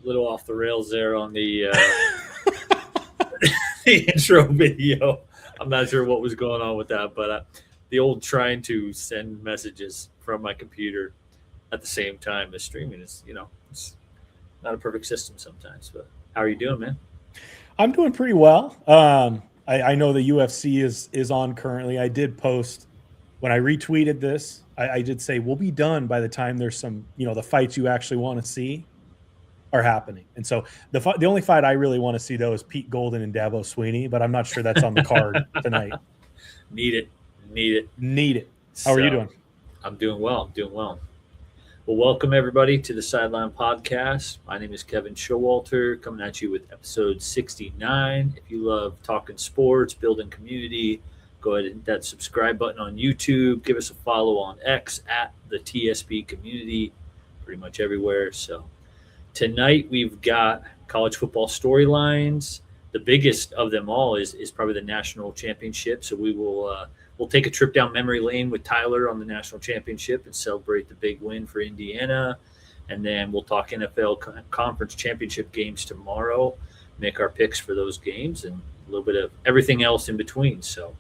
Little off the rails there on the the intro video. I'm not sure what was going on with that, but the old trying to send messages from my computer at the same time as streaming is, it's not a perfect system sometimes. But how are you doing, man? I'm doing pretty well. I know the UFC is on currently. I did post when I retweeted this. I did say we'll be done by the time there's some, the fights you actually want to see are happening. And so the only fight I really want to see though is Pete Golden and Dabo Sweeney, but I'm not sure that's on the card tonight. Need it. How are you doing? I'm doing well. Well, welcome everybody to the Sideline Podcast. My name is Kevin Showalter, coming at you with episode 69. If you love talking sports, building community, go ahead and hit that subscribe button on YouTube. Give us a follow on X at TheTSPCommunity, pretty much everywhere. So tonight we've got college football storylines. The biggest of them all is probably the national championship. So we'll take a trip down memory lane with Tyler on the national championship and celebrate the big win for Indiana. And then we'll talk NFL conference championship games tomorrow, make our picks for those games, and a little bit of everything else in between. So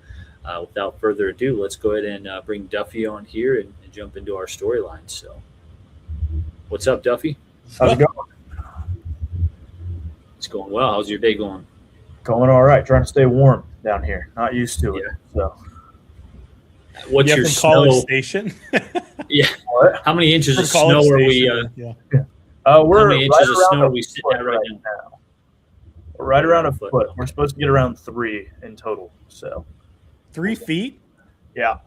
without further ado, let's go ahead and bring Duffy on here and jump into our storylines. So what's up, Duffy? How's it going? It's going well. How's your day going? Going all right. Trying to stay warm down here. Not used to it. So, what's your from snow? College Station? Yeah. What? How many inches From of snow College are Station, we? yeah. How We're many inches of snow are we sitting at right now? We're right around a foot. We're supposed to get around 3 in total. So 3 feet? Yeah.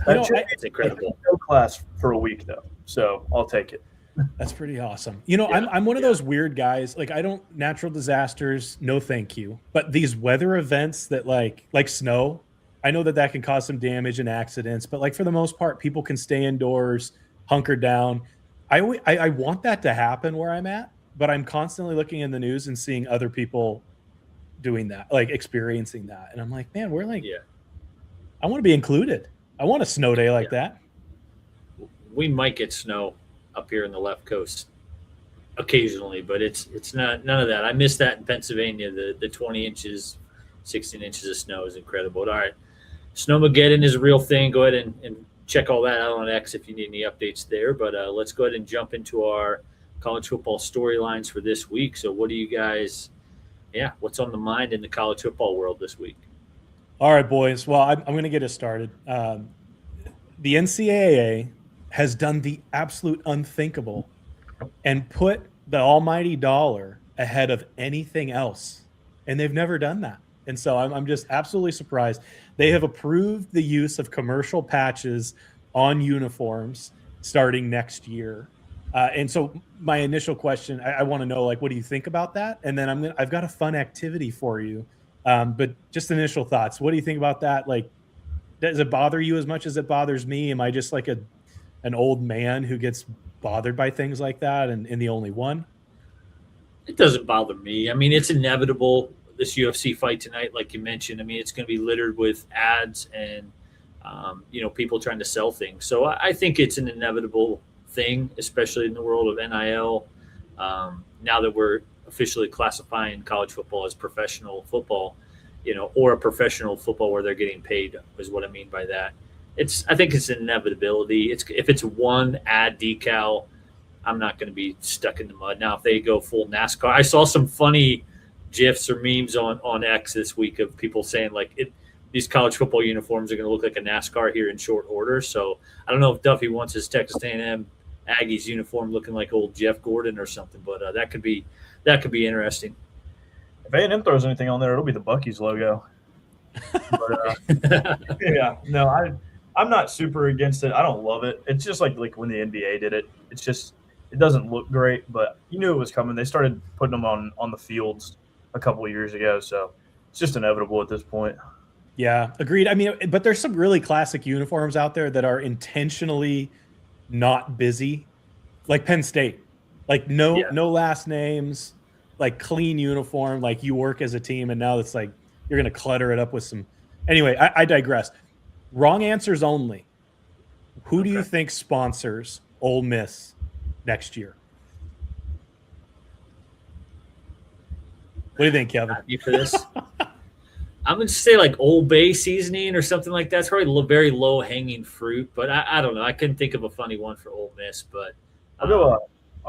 Man. It's incredible. No class for a week though, so I'll take it. That's pretty awesome. You know, I'm one of those weird guys. Like, I don't natural disasters, no thank you. But these weather events that like snow, I know that can cause some damage and accidents. But like for the most part, people can stay indoors, hunker down. I want that to happen where I'm at, but I'm constantly looking in the news and seeing other people doing that, like experiencing that, and I'm like, man, we're like, I want to be included. I want a snow day like that. We might get snow up here in the left coast occasionally, but it's not none of that. I missed that in Pennsylvania. The 20 inches, 16 inches of snow is incredible. All right, Snowmageddon is a real thing. Go ahead and check all that out on X if you need any updates there. But let's go ahead and jump into our college football storylines for this week. So what do you guys, what's on the mind in the college football world this week? All right, boys. Well, I'm going to get us started. The NCAA has done the absolute unthinkable and put the almighty dollar ahead of anything else. And they've never done that. And so I'm just absolutely surprised. They have approved the use of commercial patches on uniforms starting next year. And so my initial question, I want to know, like, what do you think about that? And then I've got a fun activity for you. But just initial thoughts. What do you think about that? Like, does it bother you as much as it bothers me? Am I just like an old man who gets bothered by things like that and the only one? It doesn't bother me. I mean, it's inevitable. This UFC fight tonight, like you mentioned, I mean, it's going to be littered with ads and, people trying to sell things. So I think it's an inevitable thing, especially in the world of NIL. Now that we're officially classifying college football as professional football, or a professional football where they're getting paid is what I mean by that. I think it's an inevitability. If it's one ad decal, I'm not going to be stuck in the mud. Now, if they go full NASCAR, I saw some funny GIFs or memes on X this week of people saying like these college football uniforms are going to look like a NASCAR here in short order. So I don't know if Duffy wants his Texas A&M Aggies uniform looking like old Jeff Gordon or something, but that could be interesting. If A&M throws anything on there, it'll be the Buc-ee's logo. But, I'm not super against it. I don't love it. It's just like when the NBA did it. It's just it doesn't look great, but you knew it was coming. They started putting them on the fields a couple of years ago, so it's just inevitable at this point. Yeah, agreed. I mean, but there's some really classic uniforms out there that are intentionally not busy, like Penn State. Like no last names, like clean uniform, like you work as a team, and now it's like you're going to clutter it up with some. Anyway, I digress. Wrong answers only. Who do you think sponsors Ole Miss next year? What do you think, Kevin? You for this? I'm going to say like Old Bay seasoning or something like that. It's probably very low hanging fruit, but I don't know. I couldn't think of a funny one for Ole Miss, but I'll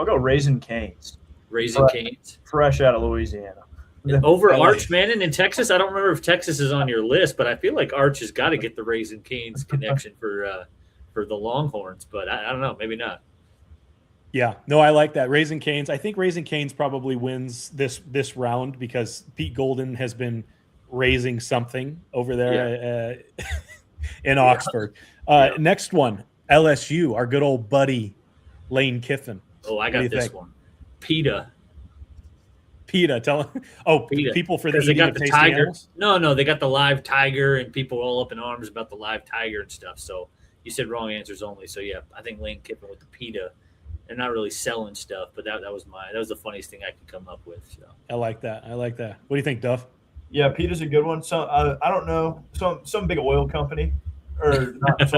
go Raising Cane's. Raising Cane's, fresh out of Louisiana. Over Arch Manning in Texas. I don't remember if Texas is on your list, but I feel like Arch has got to get the Raising Cane's connection for the Longhorns. But I don't know, maybe not. Yeah, no, I like that. Raising Cane's. I think Raising Cane's probably wins this round because Pete Golden has been raising something over there in Oxford. Next one, LSU, our good old buddy Lane Kiffin. Oh, I got this one. PETA, tell them. Oh, PETA. People for the they got the tiger. Animals? No, they got the live tiger and people all up in arms about the live tiger and stuff. So you said wrong answers only. So yeah, I think Lane Kiffin with the PETA. They're not really selling stuff, but that was the funniest thing I could come up with. So I like that. What do you think, Duff? Yeah, PETA's a good one. So I don't know, some big oil company, or not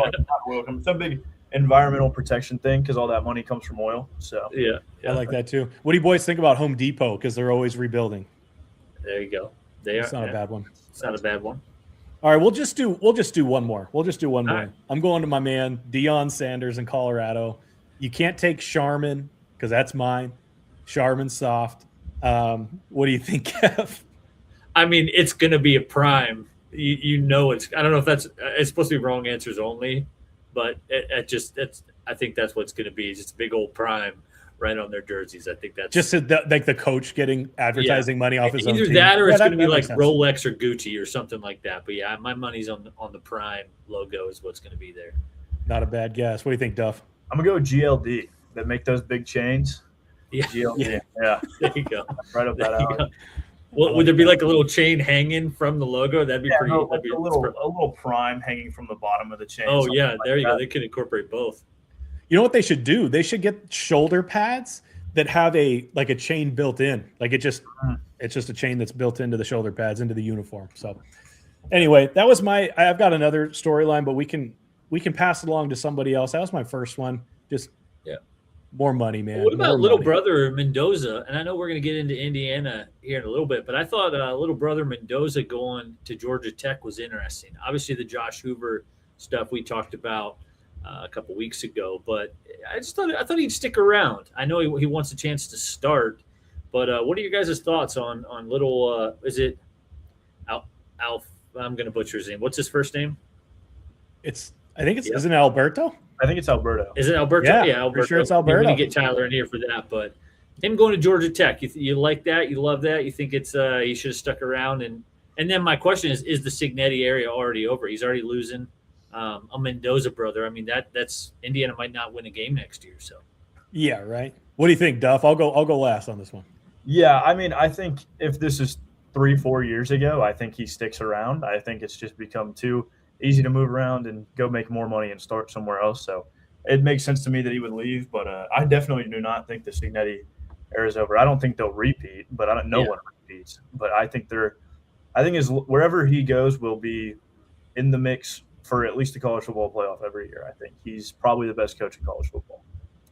oil company, some big environmental protection thing because all that money comes from oil. So yeah, I like that too. What do you boys think about Home Depot? Because they're always rebuilding. There you go. It's not a bad one. It's not a bad one. All right, we'll just do one more. All right. I'm going to my man Deion Sanders in Colorado. You can't take Charmin because that's mine. Charmin's soft. What do you think, Kev? I mean, it's going to be a prime. I don't know if it's supposed to be wrong answers only, but I think that's what it's going to be. Just a big old prime right on their jerseys. I think that's just like the coach getting advertising money off his own team. Either that or it's going to be like Rolex or Gucci or something like that. But yeah, my money's on the prime logo is what's going to be there. Not a bad guess. What do you think, Duff? I'm going to go GLD. that make those big chains. Yeah. GLD. Yeah. There you go. Right up that There you alley. go. Well, would there be like a little chain hanging from the logo? That'd be pretty. No, That'd be a little prime hanging from the bottom of the chain. Oh yeah, like there you that. go. They could incorporate both. You know what they should do? They should get shoulder pads that have a chain built in. Like it's just a chain that's built into the shoulder pads, into the uniform. So anyway, that was I've got another storyline, but we can pass it along to somebody else. That was my first one. Just more money, man. What about more little money. brother Mendoza? And I know we're going to get into Indiana here in a little bit, but I thought little brother Mendoza going to Georgia Tech was interesting. Obviously, the Josh Hoover stuff we talked about a couple weeks ago, but I thought he'd stick around. I know he wants a chance to start, but what are your guys' thoughts on little? Is it Alf? I'm going to butcher his name. What's his first name? Isn't it Alberto? I think it's Alberto. Is it Alberto? Yeah, Alberto. for sure it's Alberto. We're going to get Tyler in here for that, but him going to Georgia Tech, you like that? You love that? You think it's he should have stuck around? And then my question is the Cignetti area already over? He's already losing a Mendoza brother. I mean that's Indiana might not win a game next year. So yeah, right. What do you think, Duff? I'll go last on this one. Yeah, I mean, I think if this is 3-4 years ago, I think he sticks around. I think it's just become too easy to move around and go make more money and start somewhere else. So it makes sense to me that he would leave, but I definitely do not think the Cignetti era is over. I don't think they'll repeat, but no one repeats. But I think wherever he goes will be in the mix for at least the college football playoff every year. I think he's probably the best coach in college football.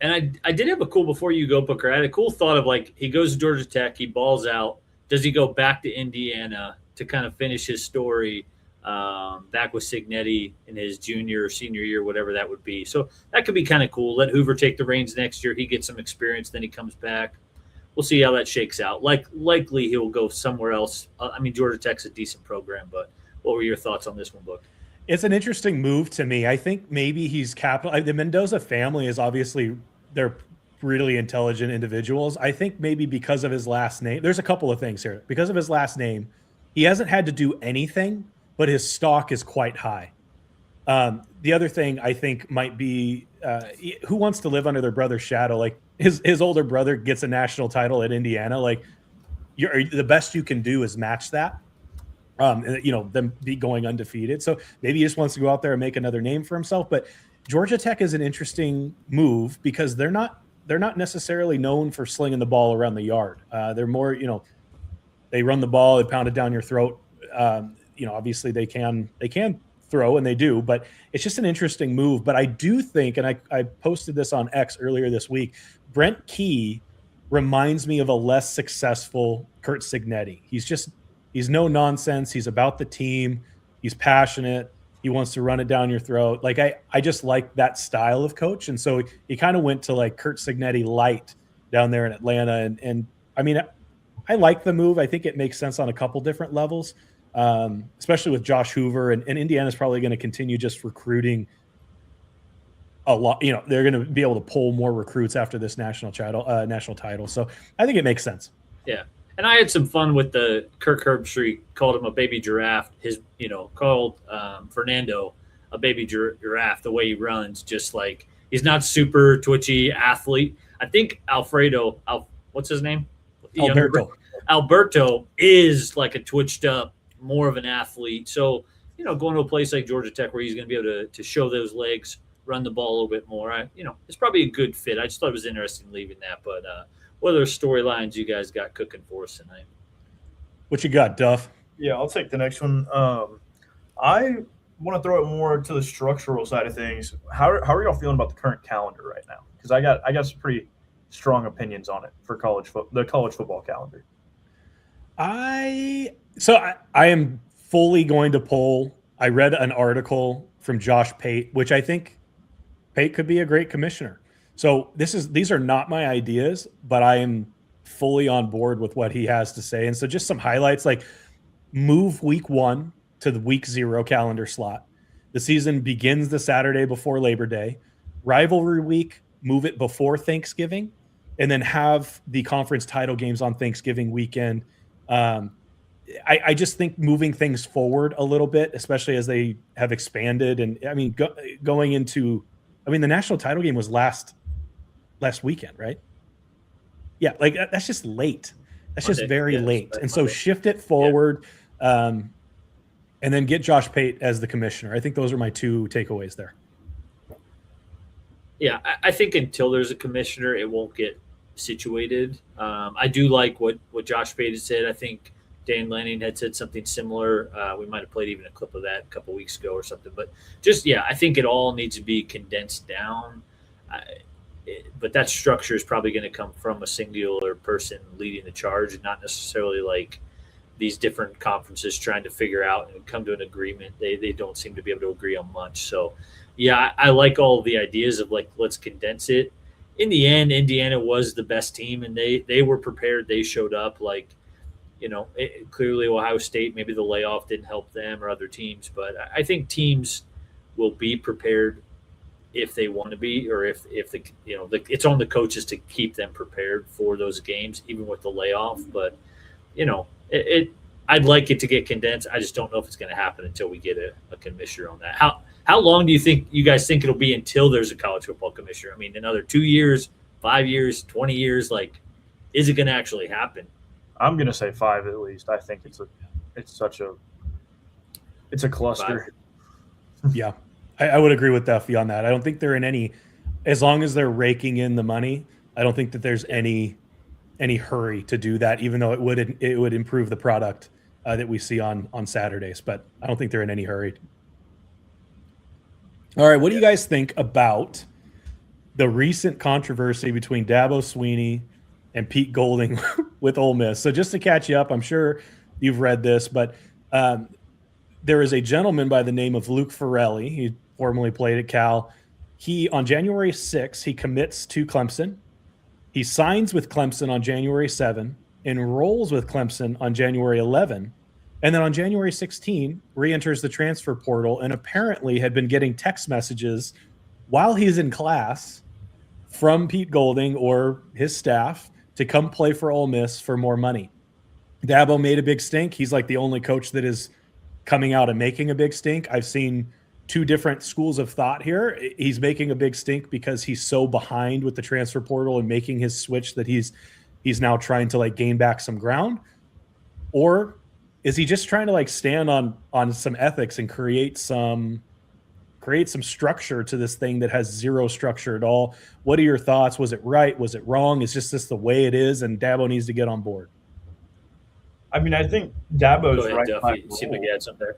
And I did have a cool, before you go, Booker, I had a cool thought of like he goes to Georgia Tech, he balls out. Does he go back to Indiana to kind of finish his story back with Cignetti in his junior or senior year, whatever that would be? So that could be kind of cool. Let Hoover take the reins next year. He gets some experience, then he comes back. We'll see how that shakes out. Likely he'll go somewhere else. I mean, Georgia Tech's a decent program, but what were your thoughts on this one, Book? It's an interesting move to me. I think maybe he's the Mendoza family is obviously they're really intelligent individuals. I think maybe because of his last name, there's a couple of things here. Because of his last name, he hasn't had to do anything, but his stock is quite high. The other thing I think might be who wants to live under their brother's shadow? Like his older brother gets a national title at Indiana. Like the best you can do is match that. Them be going undefeated. So maybe he just wants to go out there and make another name for himself. But Georgia Tech is an interesting move because they're not necessarily known for slinging the ball around the yard. They're more, they run the ball, they pound it down your throat. Obviously they can throw, and they do, but it's just an interesting move. But I do think, and I posted this on X earlier this week, Brent Key reminds me of a less successful Curt Cignetti. He's no nonsense. He's about the team. He's passionate. He wants to run it down your throat. Like I just like that style of coach. And so he kind of went to like Curt Cignetti light down there in Atlanta. And I mean, I like the move. I think it makes sense on a couple different levels, especially with Josh Hoover. And Indiana's probably going to continue just recruiting a lot. They're going to be able to pull more recruits after this national title. So I think it makes sense. Yeah. And I had some fun with the Kirk Herbstreit called him a baby giraffe. Called Fernando a baby giraffe. The way he runs, just like he's not super twitchy athlete. I think what's his name? Alberto is like a twitched up, more of an athlete. So going to a place like Georgia Tech where he's going to be able to show those legs, run the ball a little bit more. It's probably a good fit. I just thought it was interesting leaving that, but. What other storylines you guys got cooking for us tonight? What you got, Duff? Yeah, I'll take the next one. I want to throw it more to the structural side of things. How are y'all feeling about the current calendar right now? Because I got some pretty strong opinions on it for the college football calendar. I am fully going to pull. I read an article from Josh Pate, which I think Pate could be a great commissioner. So these are not my ideas, but I am fully on board with what he has to say. And so just some highlights, like move week 1 to the week 0 calendar slot. The season begins the Saturday before Labor Day. Rivalry week, move it before Thanksgiving, and then have the conference title games on Thanksgiving weekend. I just think moving things forward a little bit, especially as they have expanded. And I mean, going into, the national title game was last last weekend, right? Yeah, like that's just late. That's Monday. Just very late. And so shift it forward, and then get Josh Pate as the commissioner. I think those are my two takeaways there. Yeah, I think until there's a commissioner, it won't get situated. I do like what Josh Pate said. I think Dan Lanning had said something similar. We might have played even a clip of that a couple weeks ago or something. But just, I think it all needs to be condensed down. But that structure is probably going to come from a singular person leading the charge, and not necessarily like these different conferences trying to figure out and come to an agreement. They don't seem to be able to agree on much. So, I like all the ideas of like, let's condense it. In the end, Indiana was the best team, and they were prepared. They showed up. Like, clearly Ohio State, maybe the layoff didn't help them or other teams, but I think teams will be prepared if they want to be, or if it's on the coaches to keep them prepared for those games, even with the layoff. But I'd like it to get condensed. I just don't know if it's going to happen until we get a commissioner on that. How long do you guys think it'll be until there's a college football commissioner? I mean, another 2 years, 5 years, 20 years? Like, is it going to actually happen? I'm going to say 5 at least. I think it's a cluster. 5. Yeah. I would agree with Duffy on that. I don't think they're in any, as long as they're raking in the money, I don't think that there's any hurry to do that, even though it would improve the product that we see on Saturdays. But I don't think they're in any hurry. All right, what do you guys think about the recent controversy between Dabo Swinney and Pete Golding with Ole Miss? So just to catch you up, I'm sure you've read this, but there is a gentleman by the name of Luke Farrelly. He formerly played at Cal. He, on January 6th, he commits to Clemson. He signs with Clemson on January 7, enrolls with Clemson on January 11, and then on January 16, re-enters the transfer portal and apparently had been getting text messages while he's in class from Pete Golding or his staff to come play for Ole Miss for more money. Dabo made a big stink. He's like the only coach that is coming out and making a big stink. I've seen two different schools of thought here. He's making a big stink because he's so behind with the transfer portal and making his switch that he's now trying to like gain back some ground. Or is he just trying to like stand on some ethics and create some structure to this thing that has zero structure at all? What are your thoughts? Was it right? Was it wrong? Is just this the way it is, and Dabo needs to get on board? I mean, I think Dabo's right Duffy. by rule. Seemed like you had something there.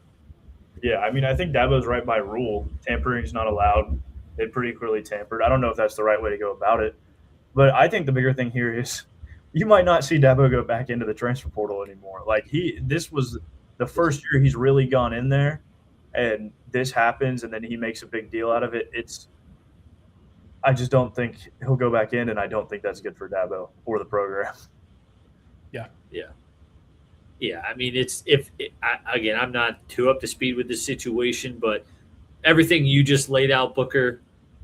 Yeah, I mean, I think Dabo's right by rule. Tampering is not allowed. They pretty clearly tampered. I don't know if that's the right way to go about it, but I think the bigger thing here is you might not see Dabo go back into the transfer portal anymore. Like this was the first year he's really gone in there, and this happens, and then he makes a big deal out of it. I just don't think he'll go back in, and I don't think that's good for Dabo or the program. Yeah, I mean, again, I'm not too up to speed with this situation, but everything you just laid out, Booker,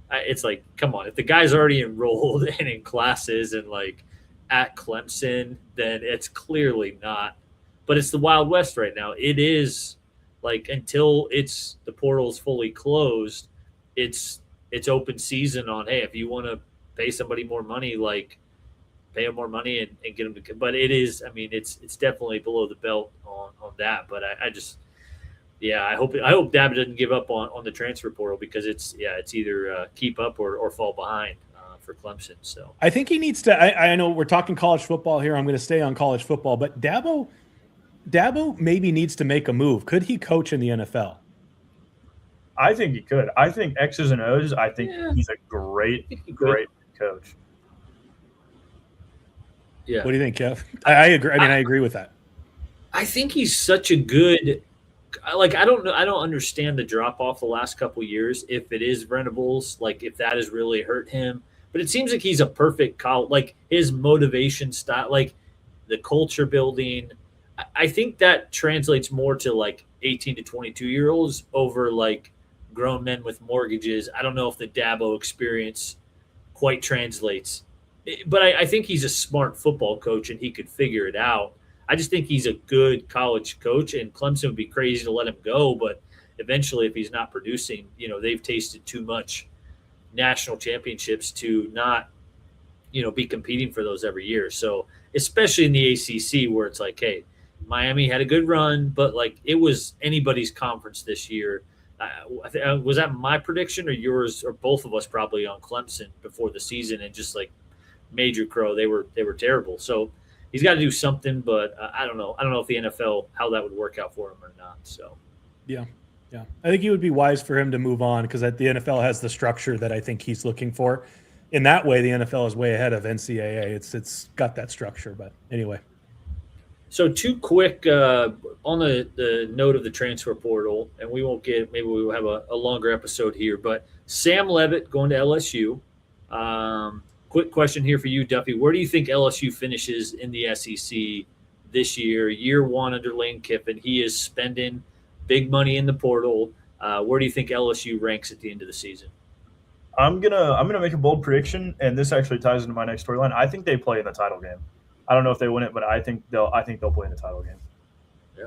it's like, come on, if the guy's already enrolled and in classes and like at Clemson, then it's clearly not. But it's the Wild West right now. It is like, until the portal's fully closed, it's open season on, hey, if you want to pay somebody more money, like, pay them more money and get them to. But it is, I mean, it's definitely below the belt on that. But I hope Dabo doesn't give up on the transfer portal, because it's either keep up or fall behind for Clemson. So I think he needs to. I know we're talking college football here. I'm going to stay on college football, but Dabo maybe needs to make a move. Could he coach in the NFL? I think he could. I think X's and O's. I think he's a great coach. Yeah. What do you think, Kev? I agree. I mean, I agree with that. I think he's such a good, like, I don't know. I don't understand the drop off the last couple of years. If it is Venables, like if that has really hurt him, but it seems like he's a perfect college, like his motivation style, like the culture building. I think that translates more to like 18 to 22-year-olds over like grown men with mortgages. I don't know if the Dabo experience quite translates. But I think he's a smart football coach, and he could figure it out. I just think he's a good college coach, and Clemson would be crazy to let him go. But eventually, if he's not producing, they've tasted too much national championships to not be competing for those every year. So especially in the ACC where it's like, hey, Miami had a good run, but like it was anybody's conference this year. Was that my prediction or yours or both of us probably on Clemson before the season, and just like major crow, they were terrible. So he's got to do something, but I don't know. I don't know if the NFL, how that would work out for him or not. So yeah. I think it would be wise for him to move on because the NFL has the structure that I think he's looking for. In that way, the NFL is way ahead of NCAA. It's got that structure, but anyway. So two quick on the note of the transfer portal, and we won't get, maybe we will have a longer episode here, but Sam Levitt going to LSU. Quick question here for you, Duffy. Where do you think LSU finishes in the SEC this year 1 under Lane Kiffin? He is spending big money in the portal. Where do you think LSU ranks at the end of the season? I'm gonna make a bold prediction, and this actually ties into my next storyline. I think they play in the title game. I don't know if they win it, but I think they'll play in the title game. Yeah.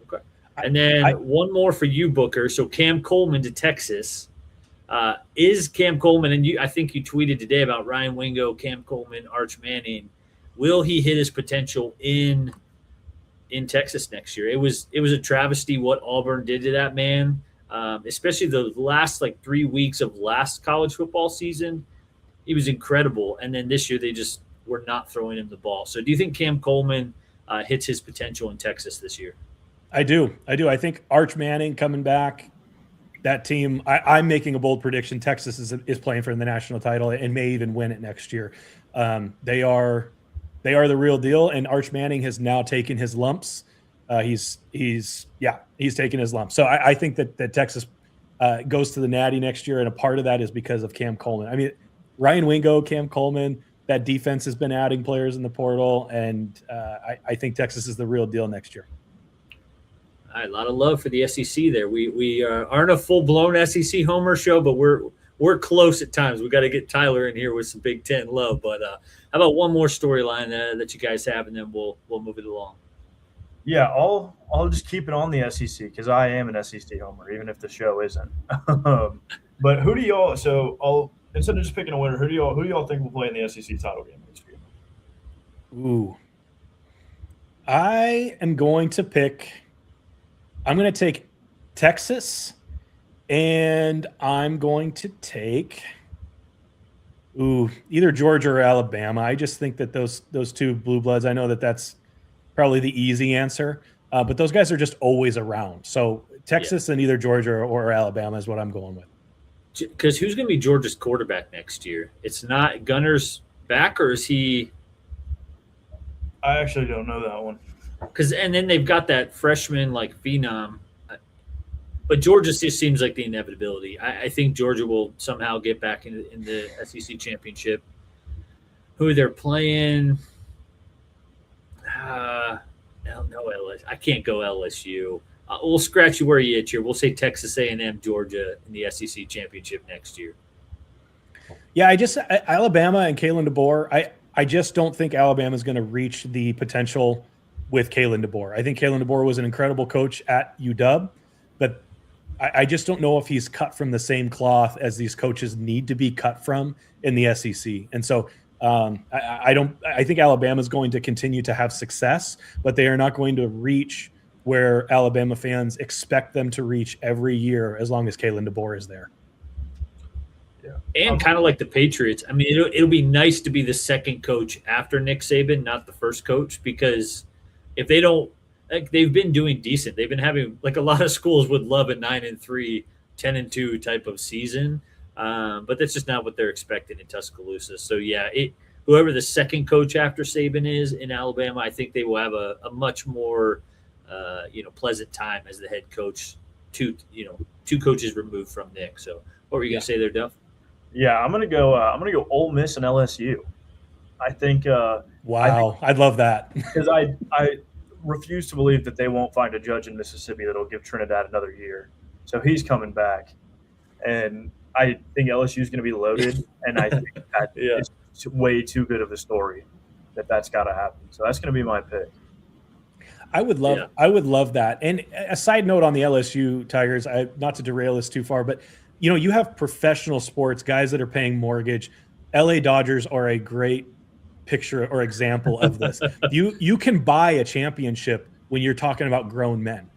Okay. And then one more for you, Booker. So Cam Coleman to Texas. Is Cam Coleman, and I think you tweeted today about Ryan Wingo, Cam Coleman, Arch Manning. Will he hit his potential in Texas next year? It was a travesty what Auburn did to that man, especially the last 3 weeks of last college football season. He was incredible, and then this year they just were not throwing him the ball. So do you think Cam Coleman hits his potential in Texas this year? I do. I think Arch Manning coming back, that team, I'm making a bold prediction. Texas is playing for the national title and may even win it next year. They are the real deal, and Arch Manning has now taken his lumps. He's taken his lumps. So I think that Texas goes to the Natty next year, and a part of that is because of Cam Coleman. I mean, Ryan Wingo, Cam Coleman, that defense has been adding players in the portal, and I think Texas is the real deal next year. All right, a lot of love for the SEC there. We aren't a full-blown SEC homer show, but we're close at times. We got to get Tyler in here with some Big Ten love. But how about one more storyline that you guys have, and then we'll move it along. Yeah, I'll just keep it on the SEC because I am an SEC homer, even if the show isn't. But who do y'all? So instead of just picking a winner, who do y'all think will play in the SEC title game this year? Ooh, I am going to pick. I'm going to take Texas, and I'm going to take either Georgia or Alabama. I just think that those two blue bloods, I know that that's probably the easy answer, but those guys are just always around. So Texas and either Georgia or Alabama is what I'm going with. Because who's going to be Georgia's quarterback next year? It's not Gunner's back, or is he? I actually don't know that one. And then they've got that freshman phenom, but Georgia just seems like the inevitability. I think Georgia will somehow get back in the SEC championship. Who they're playing? No, LSU. I can't go LSU. We'll scratch you where you itch here. We'll say Texas A&M, Georgia in the SEC championship next year. Yeah, Alabama and Kalen DeBoer. I just don't think Alabama is going to reach the potential with Kalen DeBoer. I think Kalen DeBoer was an incredible coach at UW, but I just don't know if he's cut from the same cloth as these coaches need to be cut from in the SEC. And so I think Alabama is going to continue to have success, but they are not going to reach where Alabama fans expect them to reach every year as long as Kalen DeBoer is there. Yeah. And kind of like the Patriots. I mean, it'll be nice to be the second coach after Nick Saban, not the first coach, because if they don't, they've been doing decent. They've been having, a lot of schools would love a 9-3, 10-2 type of season, but that's just not what they're expecting in Tuscaloosa. So yeah, whoever the second coach after Saban is in Alabama, I think they will have a much more pleasant time as the head coach. Two coaches removed from Nick. So what were you gonna say there, Duff? Yeah, I'm gonna go Ole Miss and LSU. I think. Wow, I'd love that because I refuse to believe that they won't find a judge in Mississippi that'll give Trinidad another year. So he's coming back, and I think LSU is going to be loaded, and I think that it's way too good of a story that's got to happen. So that's going to be my pick. I would love that. And a side note on the LSU Tigers, not to derail this too far, but you have professional sports guys that are paying mortgage. LA Dodgers are a great picture or example of this. You can buy a championship when you're talking about grown men.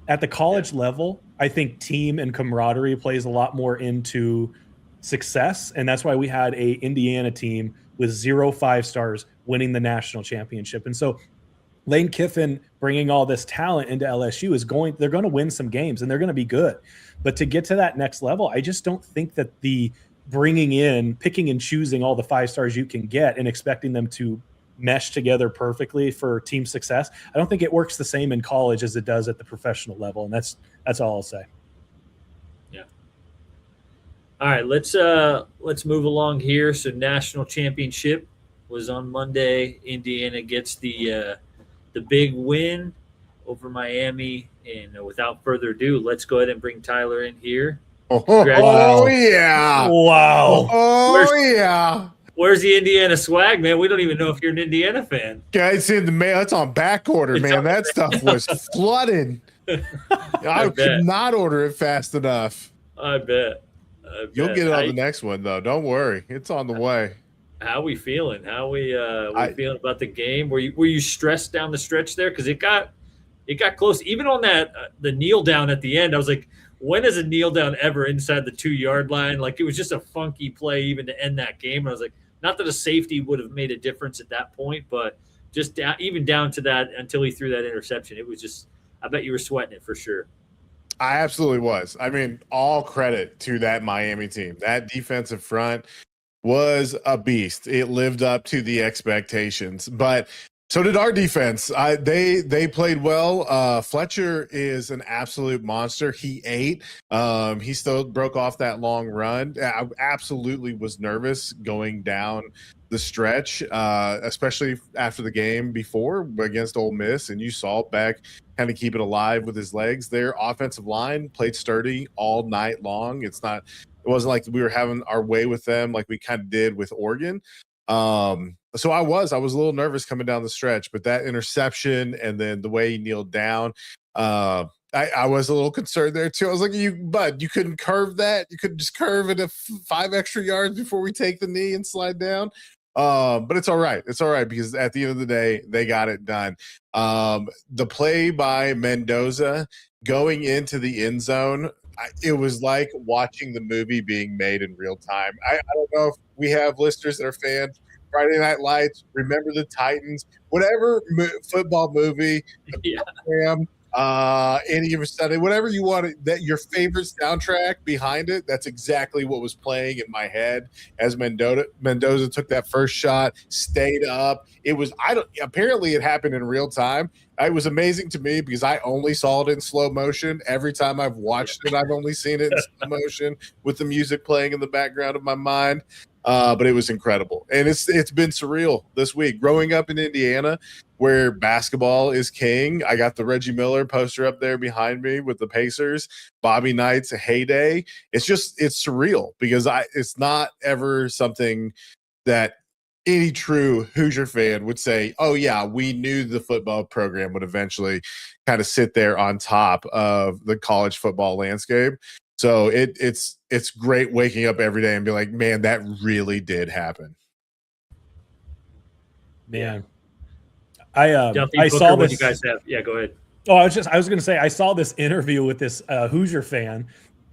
At the college level, I think team and camaraderie plays a lot more into success, and that's why we had a Indiana team with 0 5-stars winning the national championship. And so Lane Kiffin bringing all this talent into LSU they're going to win some games and they're going to be good. But to get to that next level, I just don't think that the picking and choosing all the 5-stars you can get and expecting them to mesh together perfectly for team success, I don't think it works the same in college as it does at the professional level. And that's all I'll say. Yeah. All right, let's move along here. So national championship was on Monday. Indiana gets the big win over Miami. And without further ado, let's go ahead and bring Tyler in here. Oh yeah. Wow. Yeah. Where's the Indiana swag, man? We don't even know if you're an Indiana fan. Guys in the mail. It's on back order, man. That stuff was flooded. I could not order it fast enough. I bet. You'll get it on the next one, though. Don't worry. It's on the way. How we feeling? How we feeling about the game? Were you stressed down the stretch there? Because it got close. Even on that the kneel down at the end, I was like, when is a kneel down ever inside the 2-yard line? Like, it was just a funky play even to end that game. And I was like, not that a safety would have made a difference at that point, but just even down to that until he threw that interception, it was just, I bet you were sweating it for sure. I absolutely was. I mean, all credit to that Miami team. That defensive front was a beast. It lived up to the expectations, but so did our defense. They played well. Fletcher is an absolute monster. He ate. He still broke off that long run. I absolutely was nervous going down the stretch, especially after the game before against Ole Miss. And you saw Beck kind of keep it alive with his legs. Their offensive line played sturdy all night long. It wasn't like we were having our way with them like we kind of did with Oregon. So I was a little nervous coming down the stretch, but that interception and then the way he kneeled down, I was a little concerned there too. I was like, you couldn't curve that. You couldn't just curve it 5 extra yards before we take the knee and slide down. But it's all right. It's all right because at the end of the day, they got it done. The play by Mendoza going into the end zone, it was like watching the movie being made in real time. I don't know if we have listeners that are fans. Friday Night Lights, Remember the Titans, whatever football movie, any of Sunday, whatever you want, that your favorite soundtrack behind it. That's exactly what was playing in my head as Mendoza took that first shot, stayed up. It was apparently it happened in real time. It was amazing to me because I only saw it in slow motion. Every time I've watched it, I've only seen it in slow motion with the music playing in the background of my mind. But it was incredible. And it's been surreal this week. Growing up in Indiana, where basketball is king, I got the Reggie Miller poster up there behind me with the Pacers, Bobby Knight's heyday. It's surreal because it's not ever something that any true Hoosier fan would say, oh, yeah, we knew the football program would eventually kind of sit there on top of the college football landscape. So it's great waking up every day and be like, man, that really did happen. Man, Duffy, I Booker, saw what this. You guys have? Yeah, go ahead. Oh, I was going to say I saw this interview with this Hoosier fan,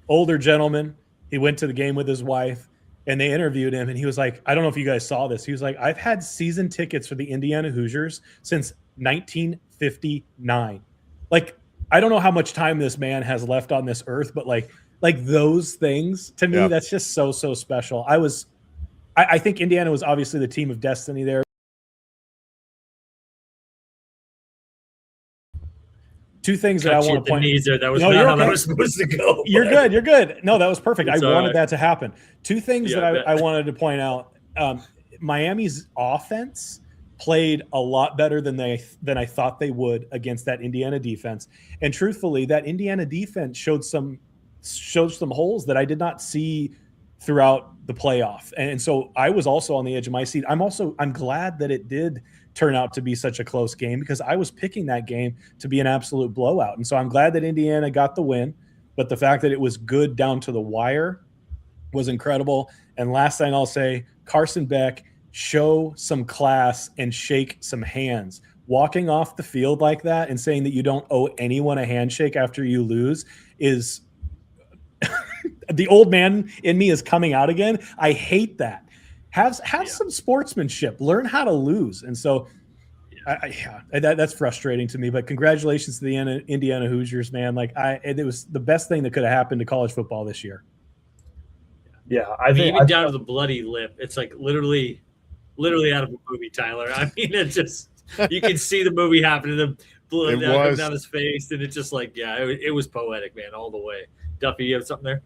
older gentleman. He went to the game with his wife, and they interviewed him, and he was like, I don't know if you guys saw this. He was like, I've had season tickets for the Indiana Hoosiers since 1959. Like, I don't know how much time this man has left on this earth, but like those things to me, that's just so special. I think Indiana was obviously the team of destiny there. Two things that I want to point out. That was not how that was supposed to go. You're good. No, that was perfect. I wanted that to happen. Two things that I wanted to point out. Miami's offense played a lot better than I thought they would against that Indiana defense. And truthfully, that Indiana defense showed some holes that I did not see throughout the playoff. And so I was also on the edge of my seat. I'm glad that it did turn out to be such a close game because I was picking that game to be an absolute blowout. And so I'm glad that Indiana got the win, but the fact that it was good down to the wire was incredible. And last thing I'll say, Carson Beck show some class and shake some hands. Walking off the field like that and saying that you don't owe anyone a handshake after you lose is the old man in me is coming out again. I hate that. Have some sportsmanship. Learn how to lose. And so that's frustrating to me. But congratulations to the Indiana Hoosiers, man. Like it was the best thing that could have happened to college football this year. Yeah, I mean, even down to the bloody lip. It's like literally out of a movie, Tyler. I mean, it's just you can see the movie happening. The blood coming down his face, and it's just like, it was poetic, man, all the way. Duffy, you have something there?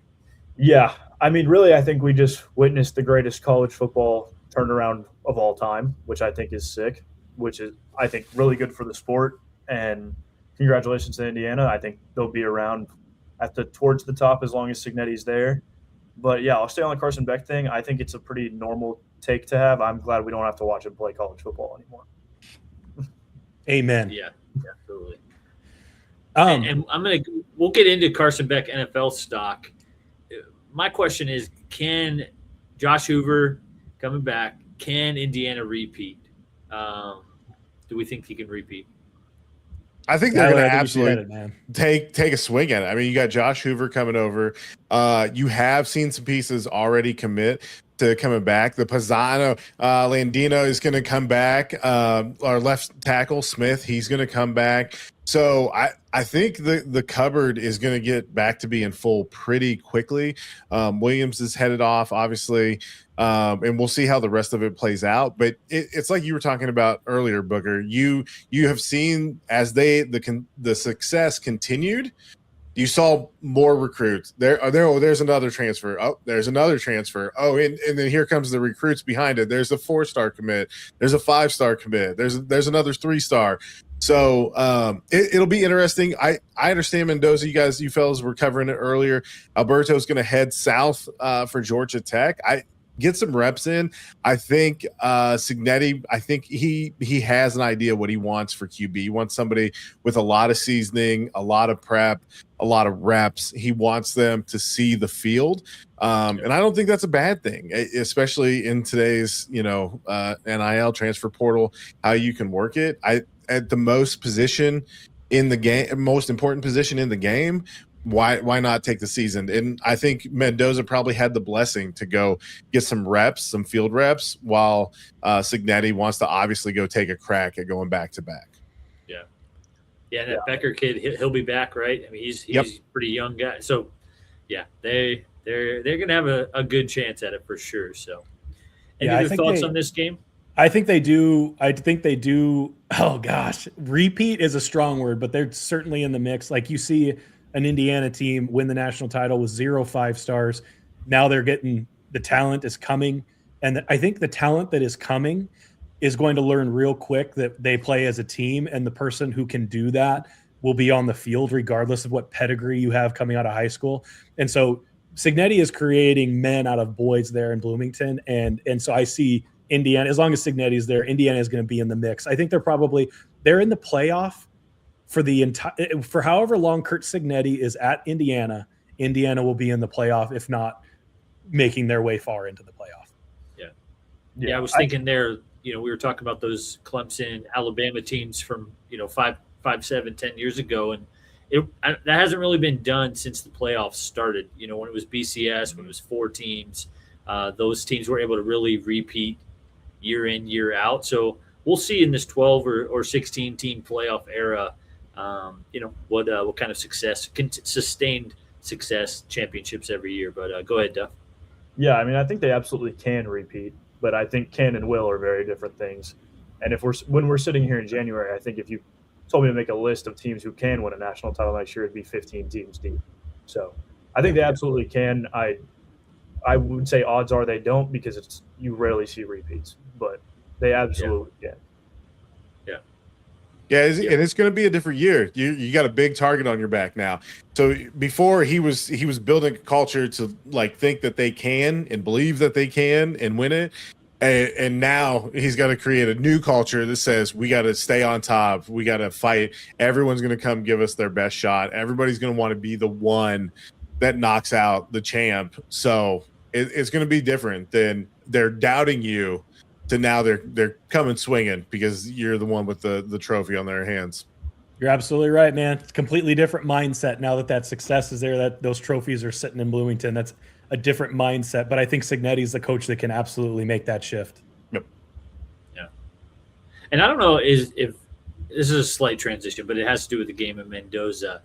Yeah, I mean, really, I think we just witnessed the greatest college football turnaround of all time, which I think is sick, which is, I think, really good for the sport. And congratulations to Indiana. I think they'll be around towards the top as long as Cignetti's there. But, yeah, I'll stay on the Carson Beck thing. I think it's a pretty normal take to have. I'm glad we don't have to watch him play college football anymore. Amen. Yeah, absolutely. And we'll get into Carson Beck NFL stock. My question is, can Josh Hoover coming back, can Indiana repeat? Do we think he can repeat? I think they're going to absolutely take a swing at it. I mean, you got Josh Hoover coming over. You have seen some pieces already commit to coming back. The Pisano Landino is going to come back. Our left tackle Smith, he's going to come back. So I think the cupboard is going to get back to being full pretty quickly. Williams is headed off, obviously, and we'll see how the rest of it plays out. But it's like you were talking about earlier, Booker. You have seen as the success continued. You saw more recruits. There's another transfer. Oh, there's another transfer. Oh, and then here comes the recruits behind it. There's a 4-star commit. There's a 5-star commit. There's another 3-star. So it'll be interesting. I understand Mendoza. You fellas were covering it earlier. Alberto's going to head south for Georgia Tech. I get some reps in. I think Cignetti, I think he has an idea what he wants for QB. He wants somebody with a lot of seasoning, a lot of prep, a lot of reps. He wants them to see the field. And I don't think that's a bad thing, especially in today's, NIL transfer portal, how you can work it. At the most important position in the game, why not take the season? And I think Mendoza probably had the blessing to go get some reps, some field reps, while Cignetti wants to obviously go take a crack at going back to back. Yeah, and that Becker kid, he'll be back, right? I mean, he's a pretty young guy. So, yeah, they're going to have a good chance at it for sure. So, any other thoughts on this game? I think they do. Oh, gosh. Repeat is a strong word, but they're certainly in the mix. Like you see an Indiana team win the national title with 0 5-stars. Now they're getting the talent is coming. And I think the talent that is coming is going to learn real quick that they play as a team, and the person who can do that will be on the field regardless of what pedigree you have coming out of high school. And so Cignetti is creating men out of boys there in Bloomington. And so I see Indiana, as long as Cignetti is there, Indiana is going to be in the mix. I think they're in the playoff for however long Curt Cignetti is at Indiana. Indiana will be in the playoff, if not making their way far into the playoff. Yeah. I was thinking we were talking about those Clemson, Alabama teams from 5, 7, 10 years ago, and that hasn't really been done since the playoffs started. When it was BCS, when it was 4 teams, those teams were able to really repeat year in, year out. So we'll see in this 12 or 16 team playoff era, what kind of sustained success championships every year. But go ahead, Duff. Yeah, I mean, I think they absolutely can repeat, but I think can and will are very different things. And when we're sitting here in January, I think if you told me to make a list of teams who can win a national title next year, it'd be 15 teams deep. So I think they absolutely can. I would say odds are they don't, because you rarely see repeats, but they absolutely can. Yeah, and it's going to be a different year. You got a big target on your back now. So before he was building a culture to think that they can and believe that they can and win it, and now he's got to create a new culture that says we got to stay on top, we got to fight. Everyone's going to come give us their best shot. Everybody's going to want to be the one that knocks out the champ. So it's going to be different than they're doubting you to now they're coming swinging because you're the one with the trophy on their hands. You're absolutely right, man. It's a completely different mindset now that success is there, that those trophies are sitting in Bloomington. That's a different mindset. But I think Cignetti's the coach that can absolutely make that shift. Yep. Yeah. And I don't know if this is a slight transition, but it has to do with the game of Mendoza.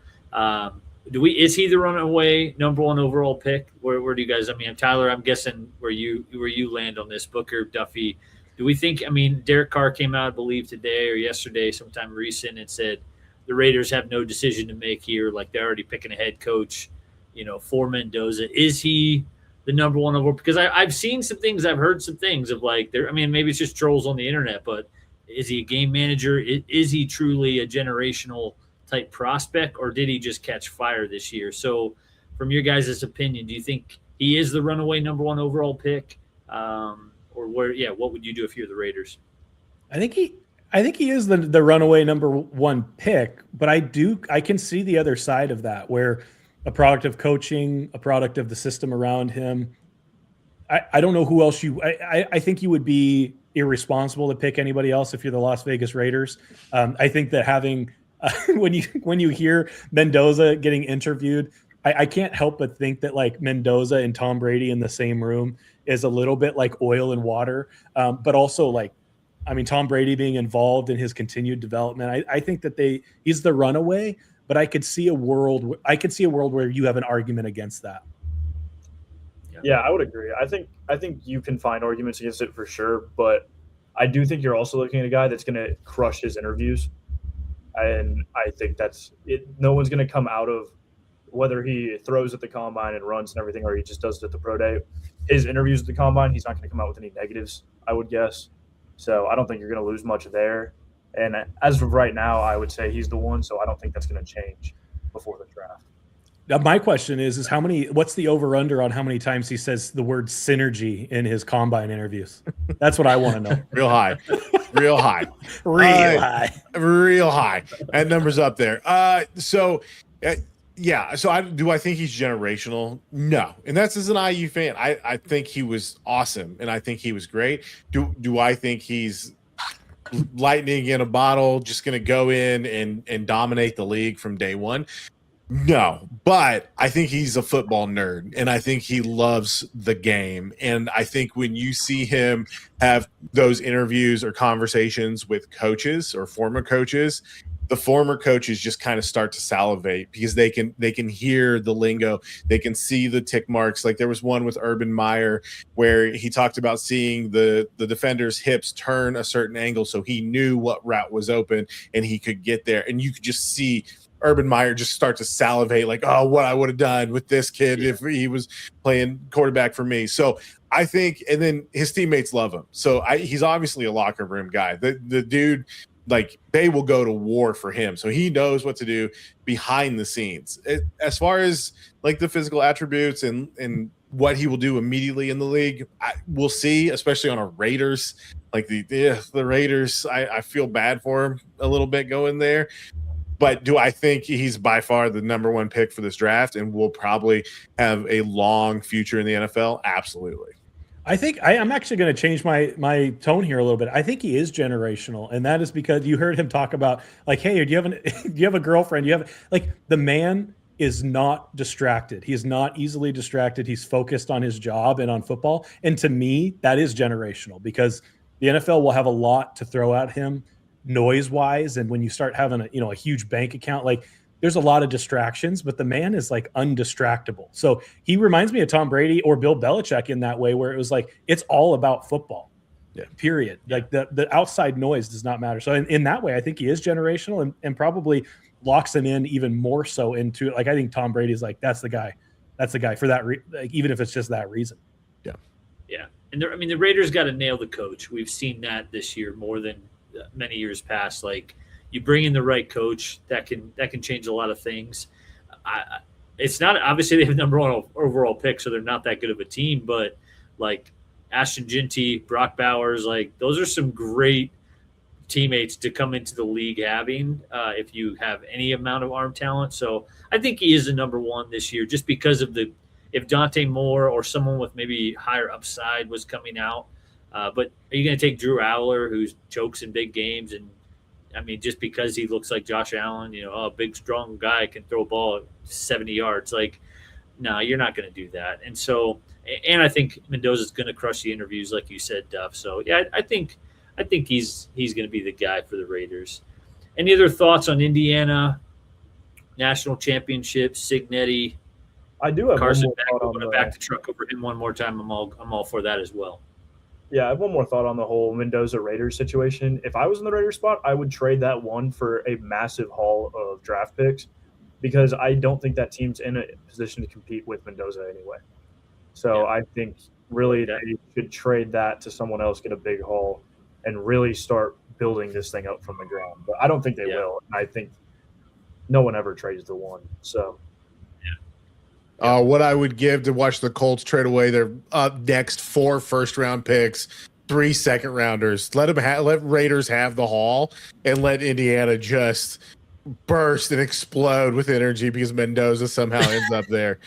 Is he the runaway number one overall pick? Where do you guys? I mean, Tyler, I'm guessing where you land on this. Booker, Duffy. Do we think? I mean, Derek Carr came out, I believe, today or yesterday, sometime recent, and said the Raiders have no decision to make here. Like they're already picking a head coach, for Mendoza. Is he the number one overall? Because I've seen some things, I've heard some things of like there. I mean, maybe it's just trolls on the internet, but is he a game manager? Is he truly a generational type prospect, or did he just catch fire this year? So, from your guys' opinion, do you think he is the runaway number one overall pick, or where? Yeah, what would you do if you're the Raiders? I think he is the runaway number one pick, but I can see the other side of that, where a product of coaching, a product of the system around him. I don't know who else I think you would be irresponsible to pick anybody else if you're the Las Vegas Raiders. I think that having when you hear Mendoza getting interviewed, I can't help but think that like Mendoza and Tom Brady in the same room is a little bit like oil and water, but also like, I mean, Tom Brady being involved in his continued development. I think that he's the runaway, but I could see a world where you have an argument against that. Yeah, I would agree. I think you can find arguments against it for sure, but I do think you're also looking at a guy that's going to crush his interviews, and I think that's it. No one's going to come out of whether he throws at the combine and runs and everything, or he just does it at the pro day. His interviews at the combine, he's not going to come out with any negatives, I would guess. So I don't think you're going to lose much there. And as of right now, I would say he's the one. So I don't think that's going to change before the draft. Now, my question is what's the over under on how many times he says the word synergy in his combine interviews? That's what I want to know. Real high. Real high. Real high. That number's up there. Yeah. So do I think he's generational? No. And that's as an IU fan. I think he was awesome, and I think he was great. Do I think he's lightning in a bottle, just going to go in and dominate the league from day one? No, but I think he's a football nerd, and I think he loves the game. And I think when you see him have those interviews or conversations with coaches or former coaches, the former coaches just kind of start to salivate because they can hear the lingo. They can see the tick marks. Like there was one with Urban Meyer where he talked about seeing the defender's hips turn a certain angle so he knew what route was open and he could get there. And you could just see Urban Meyer just start to salivate like, oh, what I would have done with this kid if he was playing quarterback for me. So I think, and then his teammates love him. So he's obviously a locker room guy. The dude, like they will go to war for him. So he knows what to do behind the scenes. As far as like the physical attributes and what he will do immediately in the league, we'll see, especially on a Raiders. Like the Raiders, I feel bad for him a little bit going there. But do I think he's by far the number one pick for this draft and will probably have a long future in the NFL? Absolutely. I think I'm actually going to change my tone here a little bit. I think he is generational, and that is because you heard him talk about like, hey, do you have a girlfriend? The man is not distracted. He is not easily distracted. He's focused on his job and on football. And to me, that is generational because the NFL will have a lot to throw at him noise wise. And when you start having a huge bank account, like there's a lot of distractions, but the man is like undistractable. So he reminds me of Tom Brady or Bill Belichick in that way, where it was like, it's all about football, period. Like the outside noise does not matter. So in that way, I think he is generational and probably locks him in even more so into it. Like, I think Tom Brady's like, that's the guy for that. Like, even if it's just that reason. Yeah. Yeah. And the Raiders got to nail the coach. We've seen that this year more than many years past. Like, you bring in the right coach that can change a lot of things. It's not obviously they have number one overall pick, so they're not that good of a team. But like Ashton Ginty, Brock Bowers, like those are some great teammates to come into the league having if you have any amount of arm talent. So I think he is the number one this year, just because of if Dante Moore or someone with maybe higher upside was coming out. But are you going to take Drew Aller, who chokes in big games, and I mean, just because he looks like Josh Allen, a big, strong guy can throw a ball 70 yards. Like, no, you're not going to do that. And so, and I think Mendoza's going to crush the interviews, like you said, Duff. So, yeah, I think he's going to be the guy for the Raiders. Any other thoughts on Indiana national championship? Cignetti, I do have Carson one more thought on back the truck over him one more time. I'm all for that as well. Yeah, I have one more thought on the whole Mendoza Raiders situation. If I was in the Raiders spot, I would trade that one for a massive haul of draft picks because I don't think that team's in a position to compete with Mendoza anyway. So Yeah. I think really they should trade that to someone else, get a big haul, and really start building this thing up from the ground. But I don't think they will. And I think no one ever trades the one. So what I would give to watch the Colts trade away their next 4 first-round picks, 3 second-rounders. Let Raiders have the haul, and let Indiana just burst and explode with energy because Mendoza somehow ends up there.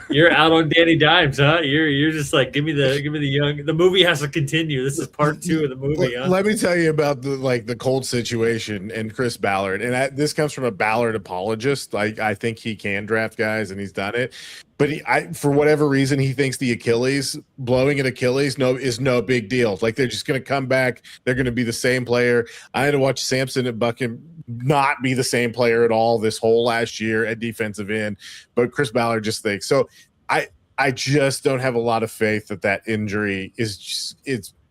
You're out on Danny Dimes, huh? You're just like, give me the young. The movie has to continue. This is part 2 of the movie. Huh? Let me tell you about the Colts situation and Chris Ballard. And this comes from a Ballard apologist. Like, I think he can draft guys, and he's done it. But for whatever reason, he thinks the blowing an Achilles is no big deal. Like, they're just going to come back. They're going to be the same player. I had to watch Samson at Buckham not be the same player at all this whole last year at defensive end. But Chris Ballard just thinks. So I just don't have a lot of faith that injury it's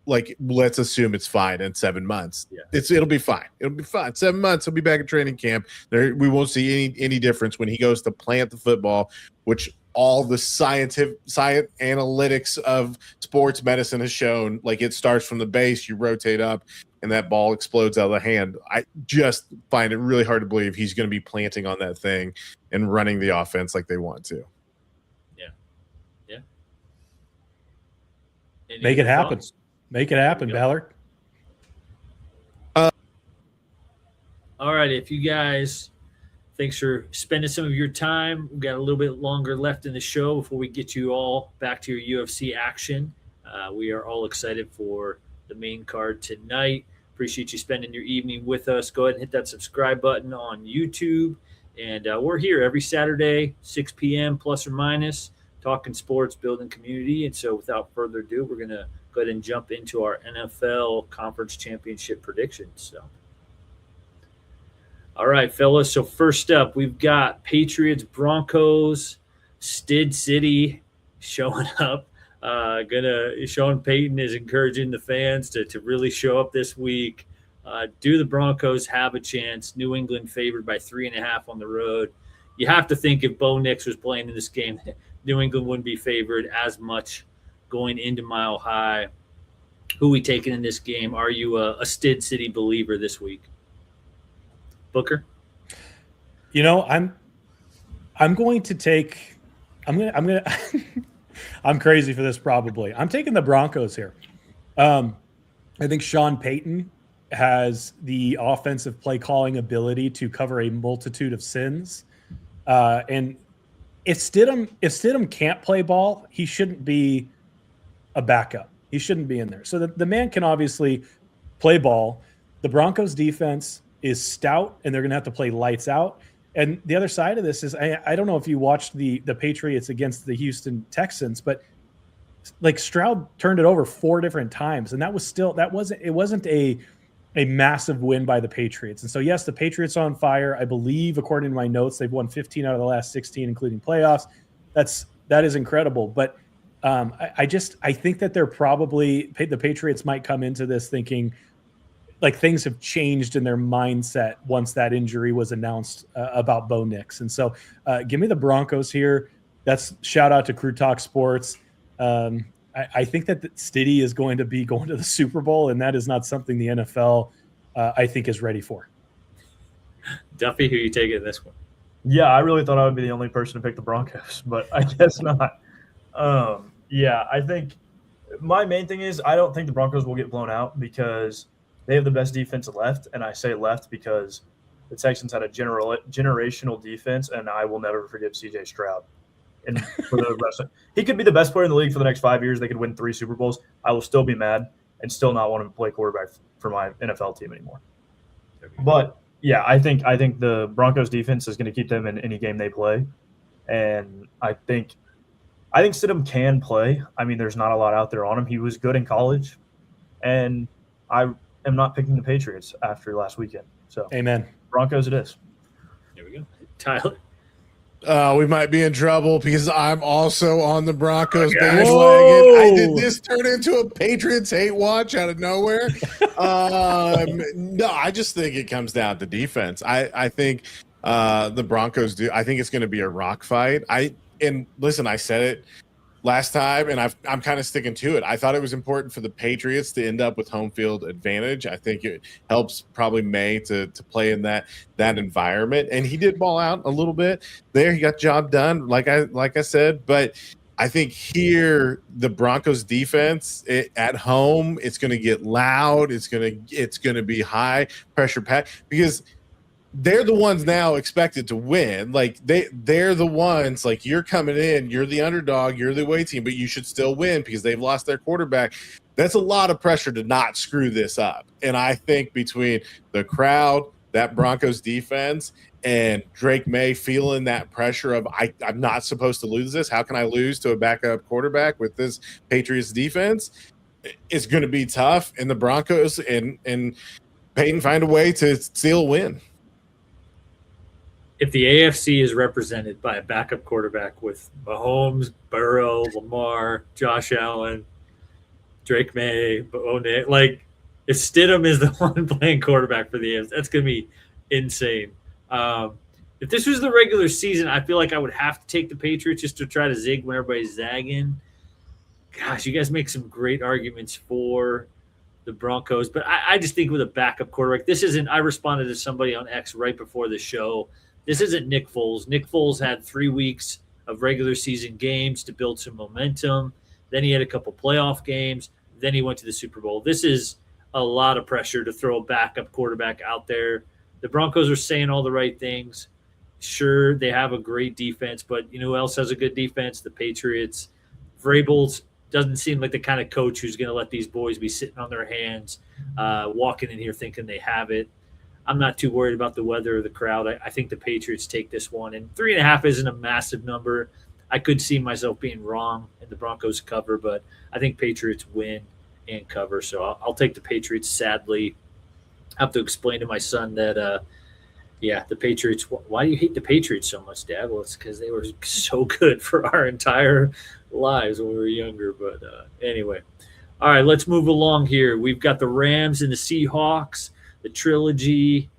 like, let's assume it's fine in 7 months. Yeah. It'll be fine. It'll be fine. 7 months, he'll be back at training camp. We won't see any difference when he goes to plant the football, which all the science analytics of sports medicine has shown. Like, it starts from the base, you rotate up, and that ball explodes out of the hand. I just find it really hard to believe he's going to be planting on that thing and running the offense like they want to. Make it happen. Make it happen, Ballard. All right, if you guys, thanks for spending some of your time. We've got a little bit longer left in the show before we get you all back to your UFC action. We are all excited for the main card tonight. Appreciate you spending your evening with us. Go ahead and hit that subscribe button on YouTube. And we're here every Saturday, 6 p.m. plus or minus, talking sports, building community. And so without further ado, we're going to go ahead and jump into our NFL Conference Championship predictions. So, all right, fellas. So first up, we've got Patriots, Broncos, Stid City showing up. Sean Payton is encouraging the fans to really show up this week. Do the Broncos have a chance? New England favored by 3.5 on the road. You have to think if Bo Nix was playing in this game, New England wouldn't be favored as much going into Mile High. Who we taking in this game? Are you a Stid City believer this week? Booker? I'm going to take I'm crazy for this probably. I'm taking the Broncos here. I think Sean Payton has the offensive play calling ability to cover a multitude of sins. And if Stidham can't play ball, he shouldn't be a backup. He shouldn't be in there. So the man can obviously play ball. The Broncos defense is stout, and they're going to have to play lights out. And the other side of this is, I don't know if you watched the Patriots against the Houston Texans, but like Stroud turned it over 4 different times, and it wasn't a massive win by the Patriots. And so, yes, the Patriots are on fire. I believe, according to my notes, they've won 15 out of the last 16, including playoffs. That is incredible. But I think that the Patriots might come into this thinking like things have changed in their mindset once that injury was announced about Bo Nix. And so give me the Broncos here. That's shout out to Crew Talk Sports. I think that Stiddy is going to be going to the Super Bowl, and that is not something the NFL, I think, is ready for. Duffy, who you taking in this one? Yeah, I really thought I would be the only person to pick the Broncos, but I guess not. Yeah, I think my main thing is I don't think the Broncos will get blown out because they have the best defense left, and I say left because the Texans had a generational defense, and I will never forgive C.J. Stroud. And for the rest he could be the best player in the league for the next 5 years. They could win 3 Super Bowls. I will still be mad and still not want to play quarterback for my NFL team anymore. But yeah, I think the Broncos defense is going to keep them in any game they play. And I think Stidham can play. I mean, there's not a lot out there on him. He was good in college. And I am not picking the Patriots after last weekend. So, amen. Broncos it is. There we go. Tyler? We might be in trouble because I'm also on the Broncos bandwagon. Whoa! I did this turn into a Patriots hate watch out of nowhere. No, I just think it comes down to defense. I think the Broncos do. I think it's going to be a rock fight. And listen, I said it last time, and I'm kind of sticking to it. I thought it was important for the Patriots to end up with home field advantage. I think it helps probably May to play in that environment, and he did ball out a little bit there. He got the job done, like I said. But I think here the Broncos defense at home, it's going to get loud. It's going to be high pressure pack because they're the ones now expected to win. Like they're the ones, like, you're coming in, you're the underdog, you're the away team, but you should still win because they've lost their quarterback. That's a lot of pressure to not screw this up. And I think between the crowd, that Broncos defense, and Drake May feeling that pressure of I'm not supposed to lose this. How can I lose to a backup quarterback with this Patriots defense? It's going to be tough. And the Broncos and Peyton find a way to steal a win. If the AFC is represented by a backup quarterback with Mahomes, Burrow, Lamar, Josh Allen, Drake May, like, if Stidham is the one playing quarterback for the AFC, that's going to be insane. If this was the regular season, I feel like I would have to take the Patriots just to try to zig when everybody's zagging. Gosh, you guys make some great arguments for the Broncos, but I just think with a backup quarterback, this isn't – I responded to somebody on X right before the show. This isn't Nick Foles. Nick Foles had 3 weeks of regular season games to build some momentum. Then he had a couple playoff games. Then he went to the Super Bowl. This is a lot of pressure to throw a backup quarterback out there. The Broncos are saying all the right things. Sure, they have a great defense, but you know who else has a good defense? The Patriots. Vrabel doesn't seem like the kind of coach who's going to let these boys be sitting on their hands, walking in here thinking they have it. I'm not too worried about the weather or the crowd. I think the Patriots take this one. And 3.5 isn't a massive number. I could see myself being wrong and the Broncos cover, but I think Patriots win and cover. So I'll take the Patriots, sadly. I have to explain to my son that, the Patriots – why do you hate the Patriots so much, Dad? Well, it's because they were so good for our entire lives when we were younger. But anyway. All right, let's move along here. We've got the Rams and the Seahawks. The trilogy,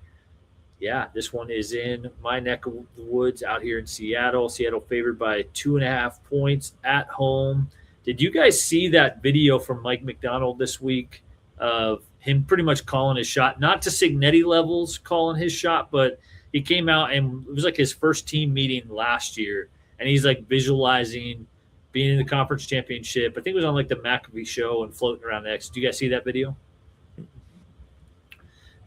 this one is in my neck of the woods out here in Seattle. Seattle favored by 2.5 points at home. Did you guys see that video from Mike McDonald this week of him pretty much calling his shot? Not to Cignetti levels calling his shot, but he came out and it was like his first team meeting last year. And he's like visualizing being in the conference championship. I think it was on like the McAfee show and floating around X. Did you guys see that video?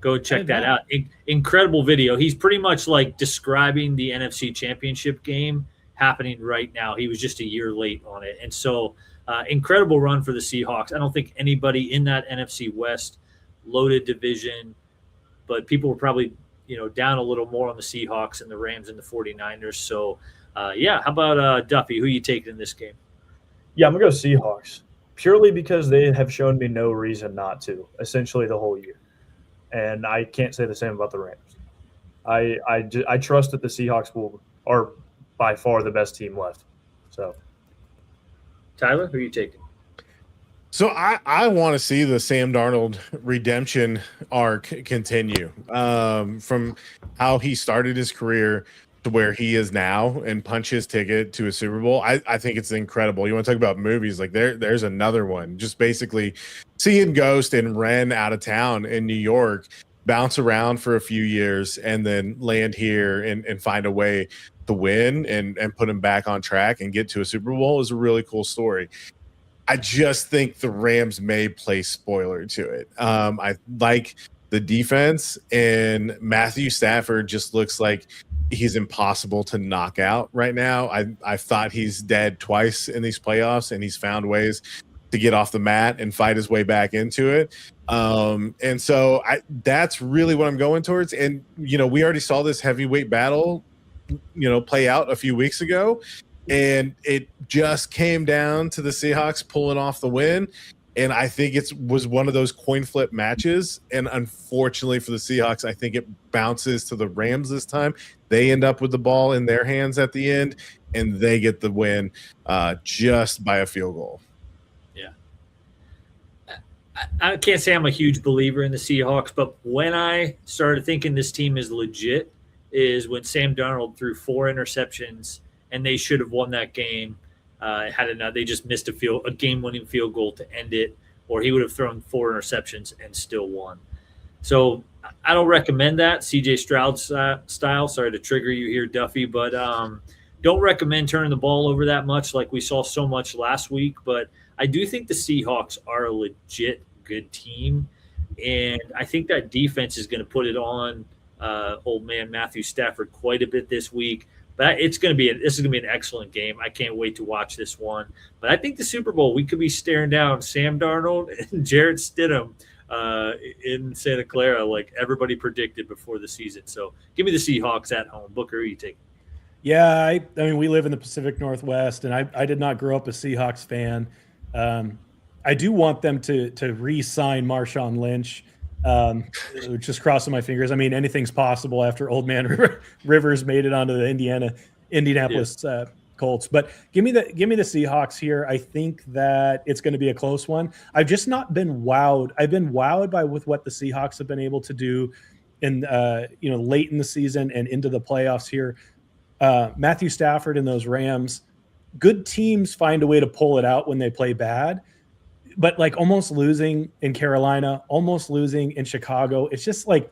Go check that out. Incredible video. He's pretty much like describing the NFC Championship game happening right now. He was just a year late on it. And so incredible run for the Seahawks. I don't think anybody in that NFC West loaded division, but people were probably, down a little more on the Seahawks and the Rams and the 49ers. So, how about Duffy? Who are you taking in this game? Yeah, I'm going to go Seahawks purely because they have shown me no reason not to, essentially the whole year. And I can't say the same about the Rams. I trust that the Seahawks are by far the best team left. So, Tyler, who are you taking? So I want to see the Sam Darnold redemption arc continue from how he started his career to where he is now and punch his ticket to a Super Bowl. I think it's incredible. You want to talk about movies? Like there's another one. Just basically seeing Ghost and Ren out of town in New York, bounce around for a few years and then land here and find a way to win and put him back on track and get to a Super Bowl is a really cool story. I just think the Rams may play spoiler to it. I like the defense, and Matthew Stafford just looks like he's impossible to knock out right now. I thought he's dead twice in these playoffs, and he's found ways to get off the mat and fight his way back into it. And so that's really what I'm going towards. And, we already saw this heavyweight battle, play out a few weeks ago, and it just came down to the Seahawks pulling off the win. And I think it was one of those coin flip matches. And unfortunately for the Seahawks, I think it bounces to the Rams this time. They end up with the ball in their hands at the end, and they get the win just by a field goal. Yeah. I can't say I'm a huge believer in the Seahawks, but when I started thinking this team is legit is when Sam Darnold threw 4 interceptions, and they should have won that game. They just missed a game-winning field goal to end it, or he would have thrown 4 interceptions and still won. So I don't recommend that CJ Stroud style. Sorry to trigger you here, Duffy, but don't recommend turning the ball over that much like we saw so much last week. But I do think the Seahawks are a legit good team, and I think that defense is going to put it on old man Matthew Stafford quite a bit this week. But this is going to be an excellent game. I can't wait to watch this one. But I think the Super Bowl, we could be staring down Sam Darnold and Jarrett Stidham in Santa Clara like everybody predicted before the season. So give me the Seahawks at home. Booker, who are you taking? Yeah, I mean, we live in the Pacific Northwest, and I did not grow up a Seahawks fan. I do want them to re-sign Marshawn Lynch. Just crossing my fingers. I mean, anything's possible after old man Rivers made it onto the Indianapolis Colts. But give me the Seahawks here. I think that it's going to be a close one. I've just not been wowed. I've been wowed with what the Seahawks have been able to do in late in the season and into the playoffs here. Matthew Stafford and those Rams, good teams find a way to pull it out when they play bad. But like almost losing in Carolina, almost losing in Chicago, it's just like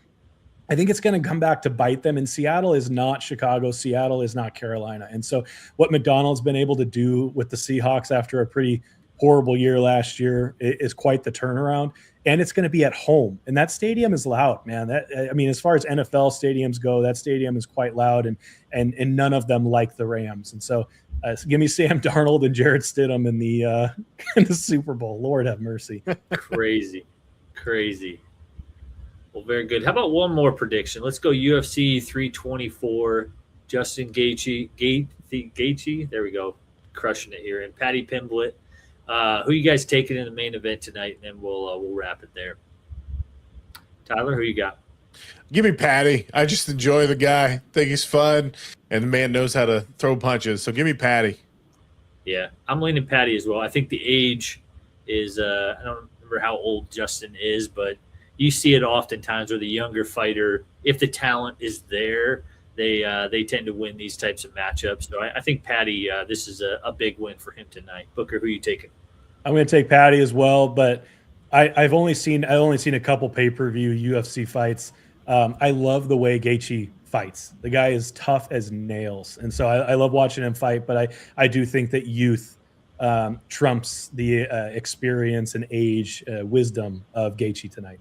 I think it's going to come back to bite them. And Seattle is not Chicago. Seattle is not Carolina. And so what McDonald's been able to do with the Seahawks after a pretty horrible year last year is quite the turnaround. And it's going to be at home. And that stadium is loud, man. As far as NFL stadiums go, that stadium is quite loud, and none of them like the Rams. And so give me Sam Darnold and Jarrett Stidham in the Super Bowl. Lord have mercy. Crazy. Well, very good. How about one more prediction? Let's go UFC 324. Justin Gaethje. There we go. Crushing it here. And Patty Pimblett. Who you guys taking in the main event tonight? And then we'll wrap it there. Tyler, who you got? Give me Patty. I just enjoy the guy. Think he's fun, and the man knows how to throw punches. So give me Patty. Yeah, I'm leaning Patty as well. I think the age is I don't remember how old Justin is, but you see it oftentimes where the younger fighter, if the talent is there, they tend to win these types of matchups. So I think Patty, this is a big win for him tonight. Booker, who are you taking? I'm going to take Patty as well, but I've only seen a couple pay-per-view UFC fights. I love the way Gaethje fights. The guy is tough as nails, and so I love watching him fight. But I do think that youth trumps the experience and age, wisdom of Gaethje tonight.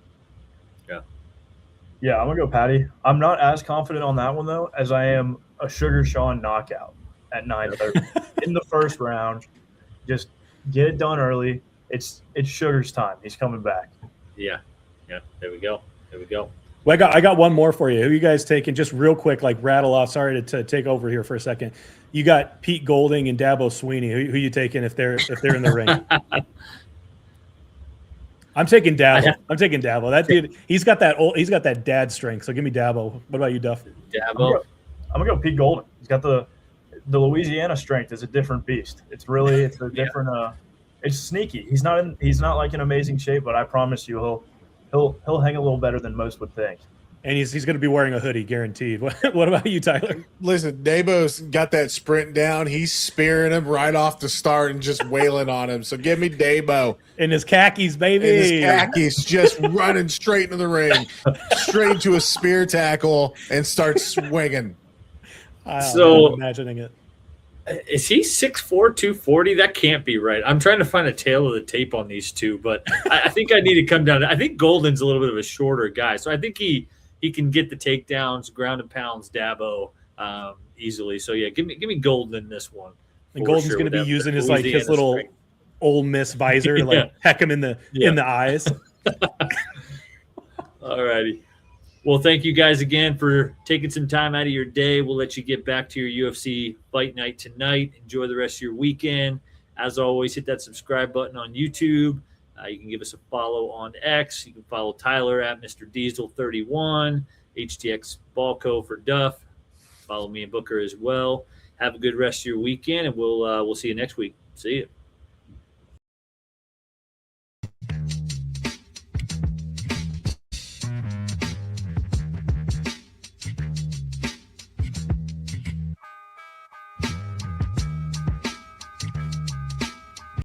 Yeah, I'm going to go Patty. I'm not as confident on that one, though, as I am a Sugar Sean knockout at 9:30 in the first round. Just get it done early. It's Sugar's time. He's coming back. Yeah. There we go. Well, I got one more for you. Who are you guys taking? Just real quick, like rattle off. Sorry to take over here for a second. You got Pete Golding and Dabo Sweeney. Who you taking if they're in the ring? I'm taking Dabo. That dude, he's got that dad strength. So give me Dabo. What about you, Duff? Dabo. I'm gonna go Pete Golding. He's got the Louisiana strength is a different beast. It's a different. It's sneaky. He's not like in amazing shape, but I promise you he'll hang a little better than most would think. And he's going to be wearing a hoodie, guaranteed. What about you, Tyler? Listen, Dabo's got that sprint down. He's spearing him right off the start and just wailing on him. So give me Dabo. In his khakis, baby. In his khakis, just running straight into the ring, straight to a spear tackle, and starts swinging. I'm imagining it. Is he 6'4", 240? That can't be right. I'm trying to find a tail of the tape on these two, but I think I need to come down. I think Golden's a little bit of a shorter guy, so I think he can get the takedowns, ground and pounds, Dabo. easily. So yeah, give me Golden in this one. And Golden's going to be using his little string. Ole Miss visor to Yeah. peck him in the eyes. All righty. Well, thank you guys again for taking some time out of your day. We'll let you get back to your UFC fight night tonight. Enjoy the rest of your weekend. As always, hit that subscribe button on YouTube. You can give us a follow on X. You can follow Tyler at Mr. Diesel31, HTX Balco for Duff. Follow me and Booker as well. Have a good rest of your weekend, and we'll see you next week. See you.